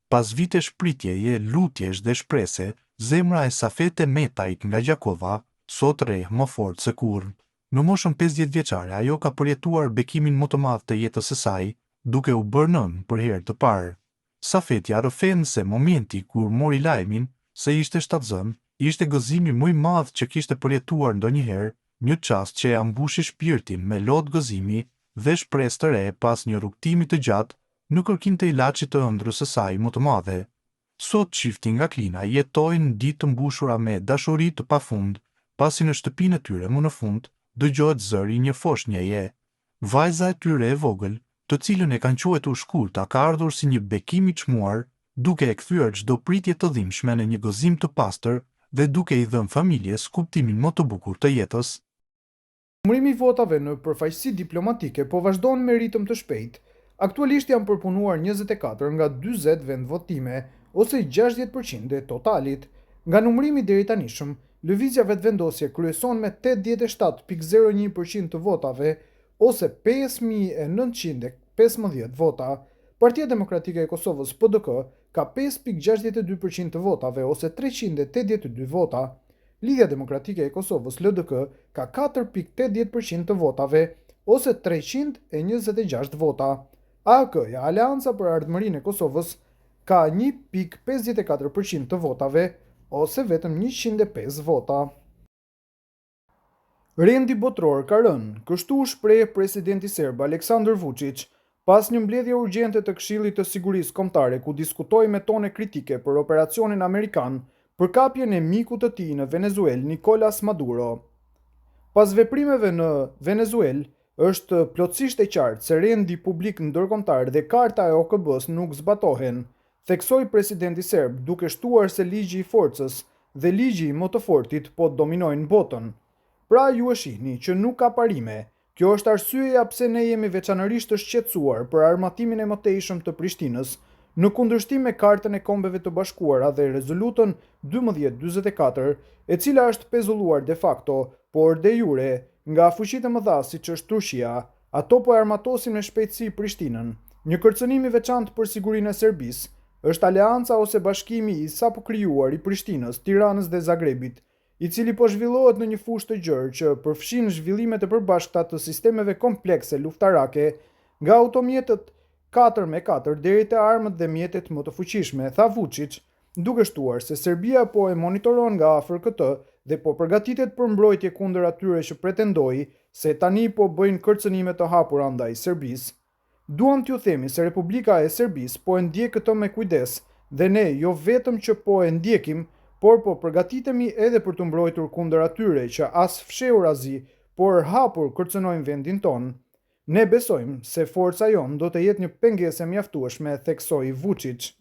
Pas vite shpritjeje, lutjesh dhe shprese, zemra e Safete Metajt nga Gjakova sot rreh më fort se kurrë. Në moshën 50 vjeçare, ajo ka përjetuar bekimin më të madh të jetës së saj, duke u bërë nën për herë të parë. Safetja rrëfen se momenti kur mori lajmin se ishte shtatzën, ishte gëzimi më i madh që kishte përjetuar ndonjëherë, një çast që e ambushi shpirtin me lot gëzimi dhe shpresë të re pas një rrugtimi të gjatë në kërkim të ilaçit të ëndrrës së saj më të madhe. Sot çifti nga Klina jetojnë ditë të mbushura me dashuri të pafund, pasi në shtëpinë e tyre më në fund dëgjohet zëri një foshnjeje. Vajza e tyre e vogël, të cilën e kanë quajtur Shkurta, ka ardhur si një bekim i çmuar, duke e kthyer çdo pritje të dhimbshme në një gëzim të pastër dhe duke i dhënë familjes kuptimin më të bukur të jetës. Numërimi i votave në përfaqësi diplomatike po vazhdon me ritëm të shpejtë. Aktualisht janë përpunuar 24 nga 40 vendvotime, ose 60% e totalit. Nga numërimi deri tanishëm, lëvizja vetëvendosje kryeson me 87.01% të votave, ose 5.915 vota. Partia Demokratike e Kosovës PDK ka 5.62% të votave, ose 382 vota. Lidhja Demokratike e Kosovës LDK ka 4.80% të votave, ose 326 vota. AK-ja, Aleanca për Ardhmërinë e Kosovës, ka 1.54% të votave, ose vetëm 105 vota. Rendi botror ka rënë, kështu shpreh presidenti serb Aleksandar Vučić, pas një mbledhje urgjente të Këshillit të Sigurisë Kombëtare ku diskutoi me tone kritike për operacionin amerikan për kapjen e mikut të tij në Venezuelë, Nicolas Maduro. Pas veprimeve në Venezuelë, është plotësisht e qartë se rendi publik ndërkombëtar dhe karta e OKB-s nuk zbatohen, theksoi presidenti serb, duke shtuar se ligji i forcës dhe ligji më të fortit po dominojnë botën. Pra ju e shihni që nuk ka parime. Kjo është arsyeja pse ne jemi veçanërisht të shqetësuar për armatimin e mëtejshëm të Prishtinës, në kundërshtim me Kartën e Kombeve të Bashkuara dhe rezolutën 1244, e cila është pezulluar de facto, por de jure, nga fuqitë e mëdha siç është Turqia. Ato po armatosin me shpejtësi Prishtinën. Një kërcënim i veçantë për sigurinë e Serbisë është aleanca ose bashkimi i sapo krijuar i Prishtinës, Tiranës dhe Zagrebit, i cili po zhvillohet në një fushë të gjerë që përfshin zhvillimet e përbashkëta të sistemeve komplekse luftarake, nga automjetet 4x4 deri te armët dhe mjetet më të fuqishme, tha Vučić, duke shtuar se Serbia po e monitoron nga afër këtë dhe po përgatitet për mbrojtje kundër atyre që pretendoi se tani po bëjnë kërcënime të hapura ndaj Serbisë. Duam t'ju themi se Republika e Serbisë po e ndjek këtë me kujdes dhe ne jo vetëm që po e ndjekim, por po përgatitemi edhe për të mbrojtur kundër atyre që as fshehur azi, por hapur kërcënojnë vendin ton. Ne besojmë se forca jon do të jetë një pengesë mjaftueshme, theksoi Vučić.